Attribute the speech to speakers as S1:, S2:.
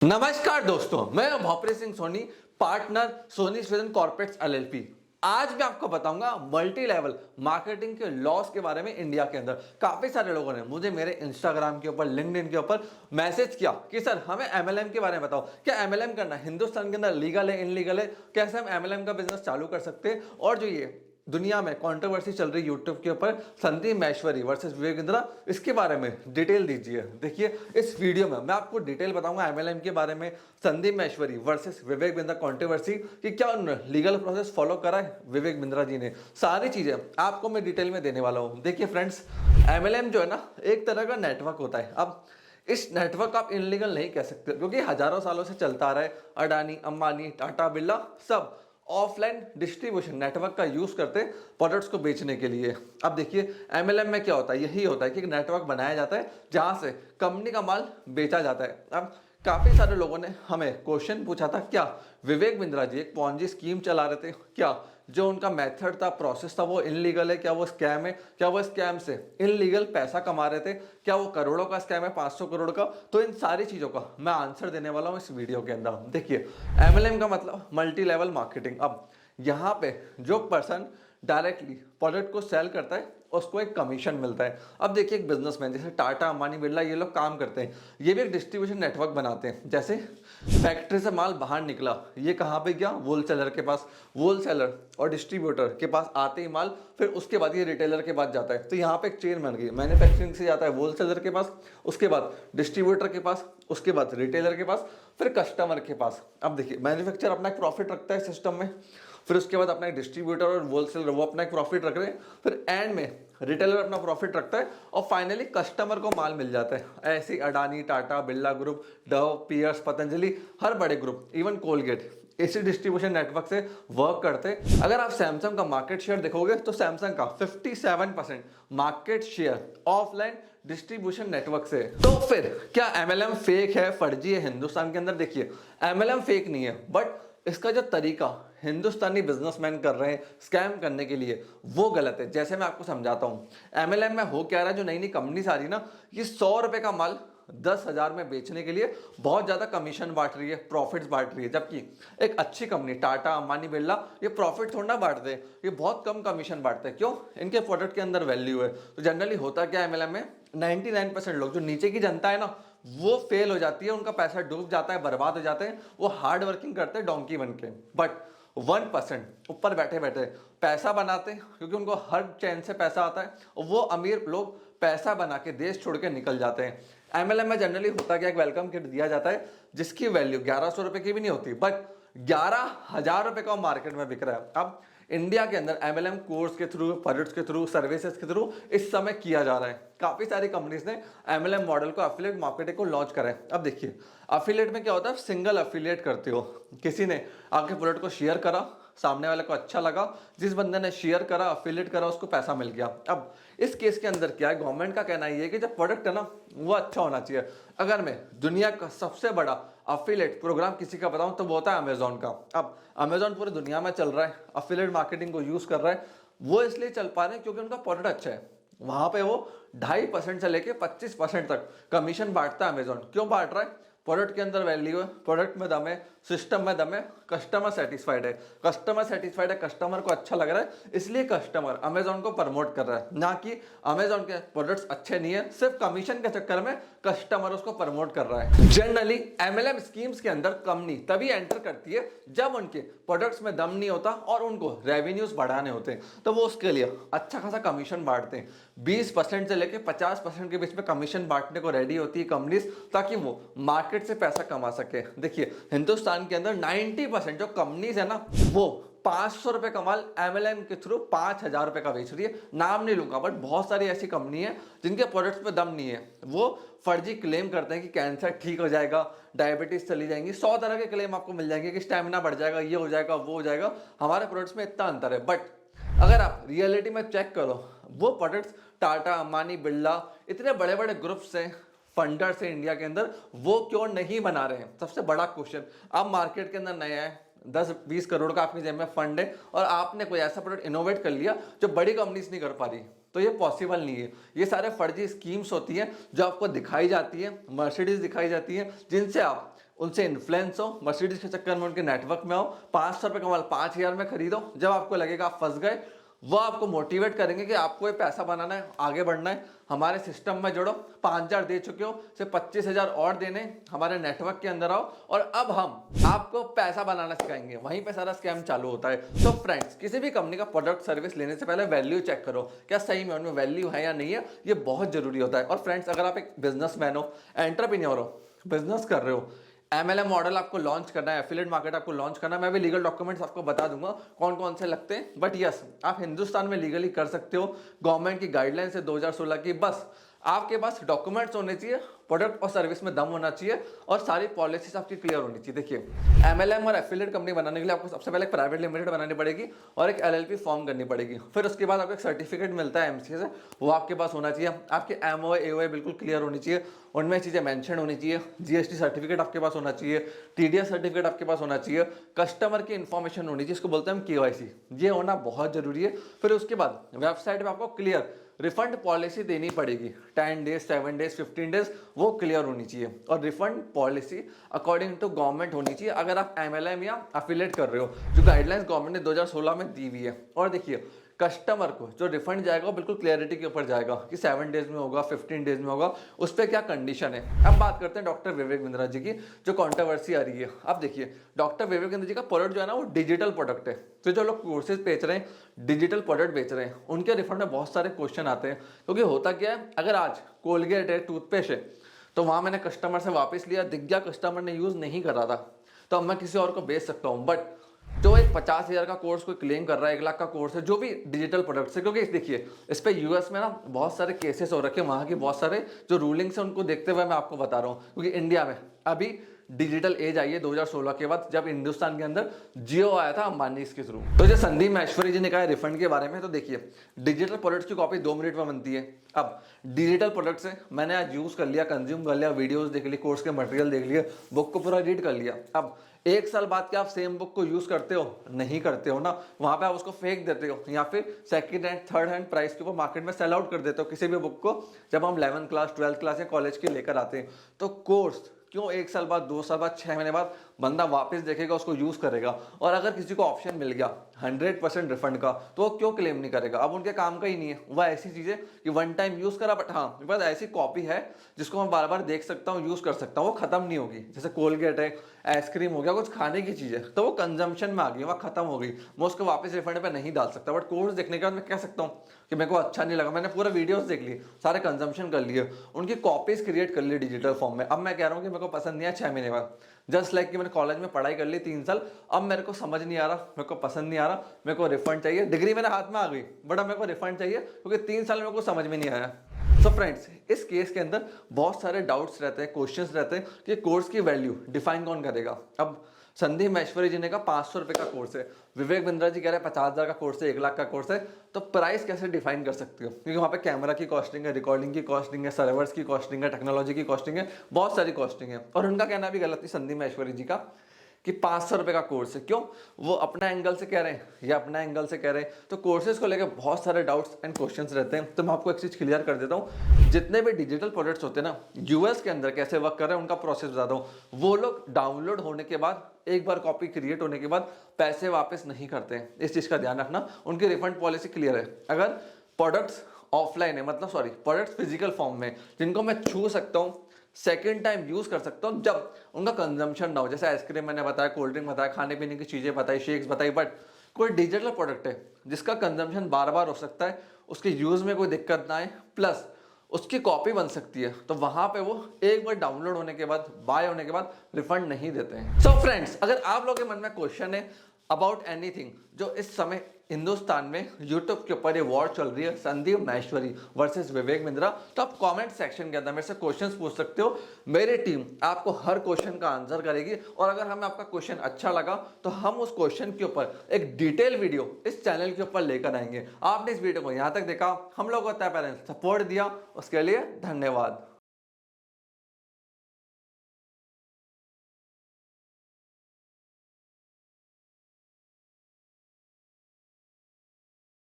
S1: नमस्कार दोस्तों, मैं Bhopri Singh Soni, partner Soni Sweden corporates LLP. आज मैं आपको बताऊंगा मल्टी लेवल मार्केटिंग के लॉस के बारे में। इंडिया के अंदर काफी सारे लोगों ने मुझे मेरे इंस्टाग्राम के ऊपर, लिंक्डइन के ऊपर मैसेज किया कि सर हमें एमएलएम के बारे में बताओ। क्या एमएलएम करना हिंदुस्तान के अंदर लीगल है, इनलीगल है? कैसे हम एमएलएम का बिजनेस चालू कर सकते हैं? और जो ये दुनिया में कंट्रोवर्सी चल रही यूट्यूब के ऊपर, संदीप माहेश्वरी वर्सेस विवेक बिंद्रा, इसके बारे में डिटेल दीजिए। देखिए इस वीडियो में मैं आपको डिटेल बताऊंगा एमएलएम के बारे में, संदीप माहेश्वरी वर्सेस विवेक बिंद्रा कंट्रोवर्सी कि क्या उन्होंने लीगल प्रोसेस फॉलो करा है विवेक बिंद्रा जी ने। सारी चीजें आपको मैं डिटेल में देने वाला हूं। देखिए फ्रेंड्स, एमएलएम जो है ना, एक तरह का नेटवर्क होता है। अब इस नेटवर्क आप इनलीगल नहीं कह सकते क्योंकि हजारों सालों से चलता आ रहा है। अडानी, अंबानी, टाटा, बिरला सब ऑफलाइन डिस्ट्रीब्यूशन नेटवर्क का यूज करते हैं प्रोडक्ट्स को बेचने के लिए। अब देखिए एमएलएम में क्या होता है, यही होता है कि एक नेटवर्क बनाया जाता है जहां से कंपनी का माल बेचा जाता है। अब काफी सारे लोगों ने हमें क्वेश्चन पूछा था, क्या विवेक बिंद्रा जी एक पॉन्जी स्कीम चला रहे थे? क्या जो उनका मेथड था, प्रोसेस था, वो इनलीगल है? क्या वो स्कैम है? क्या वो स्कैम से इनलीगल पैसा कमा रहे थे? क्या वो करोड़ों का स्कैम है, 500 करोड़ का? तो इन सारी चीजों का मैं आंसर देने वाला हूं इस वीडियो के अंदर। देखिए एमएलएम का मतलब मल्टी लेवल मार्केटिंग। अब यहाँ पे जो पर्सन डायरेक्टली प्रोडक्ट को सेल करता है उसको एक कमीशन मिलता है। अब देखिए एक बिजनेसमैन जैसे टाटा, अंबानी, बिरला, ये लोग काम करते हैं, ये भी एक डिस्ट्रीब्यूशन नेटवर्क बनाते हैं। जैसे फैक्ट्री से माल बाहर निकला, ये कहाँ पे गया? होलसेलर के पास। होलसेलर और डिस्ट्रीब्यूटर के पास आते ही माल फिर उसके बाद ये रिटेलर के पास जाता है। तो यहाँ पे एक चेन बन गई, मैन्युफैक्चरिंग से जाता है होलसेलर के पास, उसके बाद डिस्ट्रीब्यूटर के पास, उसके बाद रिटेलर के पास, फिर कस्टमर के पास। अब देखिए मैन्युफैक्चरर अपना एक प्रॉफिट रखता है सिस्टम में, फिर उसके बाद अपना एक डिस्ट्रीब्यूटर और होलसेलर वो अपना एक प्रॉफिट रख रहे हैं, फिर एंड में रिटेलर अपना प्रॉफिट रखता है और फाइनली कस्टमर को माल मिल जाता है। ऐसे Adani, Tata, Birla group, Dove, Pears, Patanjali, हर बड़े ग्रुप, इवन कोलगेट इसी डिस्ट्रीब्यूशन नेटवर्क से वर्क करते हैं। अगर आप सैमसंग का मार्केट शेयर देखोगे तो सैमसंग का 57% market share offline distribution network से। तो फिर क्या एमएलएम फेक है, फर्जी है हिंदुस्तान के अंदर? देखिए एमएलएम फेक नहीं है, बट इसका जो तरीका हिंदुस्तानी बिजनेसमैन कर रहे हैं स्कैम करने के लिए वो गलत है। जैसे मैं आपको समझाता हूं एमएलएम में हो क्या रहा है, जो नई नई कंपनी आ रही ना, ये 100 रुपए का माल 10,000 में बेचने के लिए बहुत ज्यादा कमीशन बांट रही है, प्रॉफिट्स बांट रही है। जबकि एक अच्छी कंपनी टाटा, अंबानी, बिरला ये प्रॉफिट थोड़ा ना बांटते हैं, ये बहुत कम कमीशन बांटते हैं। क्यों? इनके प्रोडक्ट के अंदर वैल्यू है। तो जनरली होता क्या एमएलएम में, 99% लोग, जो नीचे की जनता है ना, वो फेल हो जाती है, उनका पैसा डूब जाता है, बर्बाद हो जाते हैं। वो हार्ड वर्किंग करते हैं डोंकी बन के, बट 1% ऊपर बैठे बैठे पैसा बनाते हैं क्योंकि उनको हर चैन से पैसा आता है, और वो अमीर लोग पैसा बना के देश छोड़ के निकल जाते हैं। एमएलएम में जनरली होता क्या, एक वेलकम किट दिया जाता है जिसकी वैल्यू 1100 रुपए की भी नहीं होती, बट 11,000 रुपए का मार्केट में बिक रहा है। अब इंडिया के अंदर एमएलएम कोर्स के थ्रू, प्रोडक्ट्स के थ्रू, सर्विसेज के थ्रू इस समय किया जा रहा है। काफी सारी कंपनीज ने एमएलएम मॉडल को, एफिलिएट मार्केटिंग को लॉन्च करा है। अब देखिए एफिलिएट में क्या होता है, सिंगल एफिलिएट करते हो, किसी ने आपके प्रोडक्ट को शेयर करा, सामने वाले को अच्छा लगा, जिस बंदे ने शेयर करा, एफिलिएट करा, उसको पैसा मिल गया। अब इस केस के अंदर क्या है, गवर्नमेंट का कहना यह है कि जब प्रोडक्ट है ना वो अच्छा होना चाहिए। अगर मैं दुनिया का सबसे बड़ा अफिलिएट प्रोग्राम किसी का बताऊं तो वो होता है अमेजोन का। अब अमेजोन पूरी दुनिया में चल रहा है, अफिलिएट मार्केटिंग को यूज कर रहा है। वो इसलिए चल पा रहे हैं क्योंकि उनका प्रोडक्ट अच्छा है। वहां पे वो 2.5% से लेके 25% तक कमीशन बांटता है अमेजोन। क्यों बांट रहा है? प्रोडक्ट के अंदर वैल्यू है, प्रोडक्ट में दम है, सिस्टम में दम है, कस्टमर सेटिस्फाइड है। कस्टमर सेटिस्फाइड है, कस्टमर को अच्छा लग रहा है, इसलिए कस्टमर अमेजोन को प्रमोट कर रहा है। ना कि अमेजोन के प्रोडक्ट्स अच्छे नहीं है, सिर्फ कमीशन के चक्कर में कस्टमर उसको प्रमोट कर रहा है। जनरली एमएलएम स्कीम्स के अंदर कंपनी तभी एंटर करती है जब उनके प्रोडक्ट्स में दम नहीं होता और उनको रेवेन्यूज बढ़ाने होते हैं, तो वो उसके लिए अच्छा खासा कमीशन बांटते हैं। 20% से लेकर 50% के बीच में कमीशन बांटने को रेडी होती है कंपनीज, ताकि वो मार्केट से पैसा कमा सके। देखिए हिंदुस्तान के अंदर 90% जो कंपनीज है ना, वो 500 रुपए का माल एमएलएम के थ्रू 5,000 रुपए का बेच रही है। नाम नहीं लूंगा, बट बहुत सारी ऐसी कंपनी है जिनके प्रोडक्ट्स पे दम नहीं है। वो फर्जी क्लेम करते हैं कि कैंसर ठीक हो जाएगा, डायबिटीज चली जाएंगी, 100 तरह के क्लेम आपको मिल जाएंगे कि स्टेमिना बढ़ जाएगा, ये हो जाएगा, वो हो जाएगा। हमारे प्रोडक्ट्स में इतना अंतर है, बट अगर आप रियलिटी में चेक करो, वो प्रोडक्ट्स टाटा, अंबानी, बिरला, इतने बड़े बड़े ग्रुप से, फंडर से इंडिया के अंदर, वो क्यों नहीं बना रहे हैं? सबसे बड़ा क्वेश्चन। आप मार्केट के अंदर नए हैं, 10-20 करोड़ का आपकी जेब में फंड है और आपने कोई ऐसा प्रोडक्ट इनोवेट कर लिया जो बड़ी कंपनीज नहीं कर पा रही, तो ये पॉसिबल नहीं है। ये सारे फर्जी स्कीम्स होती हैं जो आपको दिखाई जाती है, मर्सिडीज दिखाई जाती है, जिनसे आप उनसे इन्फ्लुएंस हो, मर्सिडीज के चक्कर में उनके नेटवर्क में आओ, 500 रुपए का माल 5000 में खरीदो। जब आपको लगेगा आप फंस गए, वो आपको मोटिवेट करेंगे कि आपको ये पैसा बनाना है, आगे बढ़ना है, हमारे सिस्टम में जुड़ो। 5000 दे चुके हो, सिर्फ 25000 और देने, हमारे नेटवर्क के अंदर आओ और अब हम आपको पैसा बनाना सिखाएंगे। वहीं पे सारा स्कैम चालू होता है। तो फ्रेंड्स, किसी भी कंपनी का प्रोडक्ट सर्विस लेने से पहले वैल्यू चेक करो, क्या सही में उनमें वैल्यू है या नहीं है, ये बहुत जरूरी होता है। और फ्रेंड्स, अगर आप एक बिजनेसमैन हो, एंटरप्रेन्योर हो, बिजनेस कर रहे हो, MLM मॉडल आपको लॉन्च करना है, एफिलिएट मार्केट आपको लॉन्च करना है, मैं भी लीगल डॉक्यूमेंट्स आपको बता दूंगा कौन कौन से लगते हैं। बट यस, आप हिंदुस्तान में लीगली कर सकते हो। गवर्नमेंट की गाइडलाइंस है 2016 की। बस आपके पास डॉक्यूमेंट्स होने चाहिए, प्रोडक्ट और सर्विस में दम होना चाहिए और सारी पॉलिसीज आपकी क्लियर होनी चाहिए। देखिए, MLM और एफिलिएट कंपनी बनाने के लिए आपको सबसे पहले एक प्राइवेट लिमिटेड बनानी पड़ेगी और एक LLP फॉर्म करनी पड़ेगी। फिर उसके बाद आपको एक सर्टिफिकेट मिलता है MCA से, वो आपके पास होना चाहिए। आपके MOA AOA बिल्कुल क्लियर होनी चाहिए, उनमें चीजें मेंशन होनी चाहिए। GST सर्टिफिकेट आपके पास होना चाहिए, TDS सर्टिफिकेट आपके पास होना चाहिए, कस्टमर की इन्फॉर्मेशन होनी चाहिए, इसको बोलते हैं हम KYC, ये होना बहुत जरूरी है। फिर उसके बाद वेबसाइट पे आपको क्लियर रिफंड पॉलिसी देनी पड़ेगी, 10 डेज, 7 डेज, 15 डेज, वो क्लियर होनी चाहिए। और refund policy according to government होनी चाहिए अगर आप MLM या एफिलिएट कर रहे हो, जो गाइडलाइंस गवर्नमेंट ने 2016 में दी हुई है। और देखिए, कस्टमर को जो रिफंड जाएगा वो बिल्कुल क्लैरिटी के ऊपर जाएगा कि 7 डेज में होगा, 15 डेज में होगा, उस पर क्या कंडीशन है। अब बात करते हैं डॉक्टर विवेक बिंद्रा जी की, जो कंट्रोवर्सी आ रही है। अब देखिए, डॉक्टर विवेक बिंद्रा जी का प्रोडक्ट जो है ना, वो डिजिटल प्रोडक्ट है। तो जो लोग कोर्सेज बेच रहे हैं, डिजिटल प्रोडक्ट बेच रहे हैं, उनके रिफंड में बहुत सारे क्वेश्चन आते हैं। क्योंकि होता क्या है, अगर आज कोलगेट है, टूथपेस्ट है, तो वहां मैंने कस्टमर से वापस लिया, दिख गया कस्टमर ने यूज नहीं कर रहा था, तो अब मैं किसी और को बेच सकता हूँ। बट जो एक 50,000 का कोर्स कोई क्लेम कर रहा है, 1 लाख का कोर्स है, जो भी डिजिटल प्रोडक्ट्स है, क्योंकि देखिए इस पे US में ना बहुत सारे केसेस हो रखे हैं, वहां के बहुत सारे जो रूलिंग्स है उनको देखते हुए मैं आपको बता रहा हूँ। क्योंकि इंडिया में अभी डिजिटल एज आई है 2016 के बाद, जब हिंदुस्तान के अंदर जियो आया था अंबानी के थ्रू। तो जो संदीप महेश्वरी जी ने कहा रिफंड के बारे में, तो देखिए, डिजिटल प्रोडक्ट्स की कॉपी 2 मिनट में बनती है। अब डिजिटल प्रोडक्ट्स है, मैंने आज यूज कर लिया, कंज्यूम कर लिया, वीडियोस देख ली, कोर्स के मटेरियल देख लिए, बुक को पूरा रीड कर लिया। अब 1 साल बाद क्या आप सेम बुक को यूज करते हो? नहीं करते हो ना। वहां पे आप उसको फेंक देते हो या फिर second hand, third hand price के ऊपर मार्केट में सेल आउट कर देते हो किसी भी बुक को, जब हम 11th क्लास, 12th क्लास या कॉलेज के लेकर आते हैं। तो कोर्स क्यों 1 साल बाद, 2 साल बाद, 6 महीने बाद बंदा वापस देखेगा, उसको यूज करेगा। और अगर किसी को ऑप्शन मिल गया 100% रिफंड का, तो वो क्यों क्लेम नहीं करेगा? अब उनके काम का ही नहीं है। वह ऐसी चीजें कि 1 टाइम यूज करा, बट हाँ मेरे पास ऐसी कॉपी है जिसको मैं बार बार देख सकता हूँ, यूज कर सकता हूँ, वो खत्म नहीं होगी। जैसे कोलगेट है, आइसक्रीम हो गया, कुछ खाने की चीज है, तो वो कंजम्पशन में आ गई, वह खत्म हो गई, मैं उसको वापस रिफंड पे नहीं डाल सकता। बट कोर्स देखने के बाद मैं कह सकता हूँ कि मेरे को अच्छा नहीं लगा, मैंने पूरा वीडियोस देख लिए, सारे कंजम्पशन कर लिए, उनकी कॉपीज क्रिएट कर ली डिजिटल फॉर्म में। अब मैं कह रहा हूँ कि मेरे को पसंद नहीं आया 6 महीने बाद, जस्ट लाइक कि मैंने कॉलेज में पढ़ाई कर ली 3 साल, अब मेरे को समझ नहीं आ रहा, मेरे को पसंद नहीं आ रहा, मेरे को रिफंड चाहिए। डिग्री मेरे हाथ में आ गई, बट अब मेरे को रिफंड चाहिए क्योंकि 3 साल मेरे को समझ में नहीं आया। सो फ्रेंड्स, इस केस के अंदर बहुत सारे डाउट्स रहते हैं, क्वेश्चंस रहते हैं कि कोर्स की वैल्यू डिफाइन कौन करेगा। अब संदीप महेश्वरी जी ने कहा 500 रुपए का कोर्स है, विवेक बिंद्रा जी कह रहे हैं 50,000 का कोर्स है, 1 लाख का कोर्स है, तो प्राइस कैसे डिफाइन कर सकते हो? क्योंकि वहाँ पे कैमरा की कॉस्टिंग है, रिकॉर्डिंग की कॉस्टिंग है, सर्वर्स की कॉस्टिंग है, टेक्नोलॉजी की कॉस्टिंग है, बहुत सारी कॉस्टिंग है। और उनका कहना भी गलत थी संदीप महेश्वरी जी का कि 500 रुपए का कोर्स है। क्यों? वो अपना एंगल से कह रहे हैं या अपना एंगल से कह रहे हैं। तो कोर्सेज को लेकर बहुत सारे डाउट्स एंड क्वेश्चंस रहते हैं। तो मैं आपको एक चीज क्लियर कर देता हूँ, जितने भी डिजिटल प्रोडक्ट्स होते हैं ना, US के अंदर कैसे वर्क कर रहे हैं उनका प्रोसेस बताता हूँ। वो लोग डाउनलोड होने के बाद, एक बार कॉपी क्रिएट होने के बाद पैसे वापस नहीं करते हैं। इस चीज का ध्यान रखना, उनकी रिफंड पॉलिसी क्लियर है। अगर प्रोडक्ट्स ऑफलाइन है, मतलब सॉरी प्रोडक्ट्स फिजिकल फॉर्म में जिनको मैं छू सकता हूँ, सेकेंड टाइम यूज कर सकता हूँ, जब उनका कंजम्पशन ना हो। जैसे आइसक्रीम मैंने बताया, कोल्ड ड्रिंक बताया, खाने पीने की चीजें बताई, शेक्स बताई। बट कोई डिजिटल प्रोडक्ट है जिसका कंजम्पशन बार बार हो सकता है, उसके यूज में कोई दिक्कत ना आए, प्लस उसकी कॉपी बन सकती है, तो वहां पे वो एक बार डाउनलोड होने के बाद, बाय होने के बाद रिफंड नहीं देते हैं। सो फ्रेंड्स, अगर आप लोगों के मन में क्वेश्चन है अबाउट एनीथिंग, जो इस समय हिंदुस्तान में यूट्यूब के ऊपर ये वॉर चल रही है, संदीप महेश्वरी वर्सेस विवेक बिंद्रा, तो आप कमेंट सेक्शन के अंदर मेरे से क्वेश्चंस पूछ सकते हो। मेरी टीम आपको हर क्वेश्चन का आंसर करेगी। और अगर हमें आपका क्वेश्चन अच्छा लगा तो हम उस क्वेश्चन के ऊपर एक डिटेल वीडियो इस चैनल के ऊपर लेकर आएंगे। आपने इस वीडियो को यहाँ तक देखा, हम लोग को होता है पहले सपोर्ट दिया, उसके लिए धन्यवाद।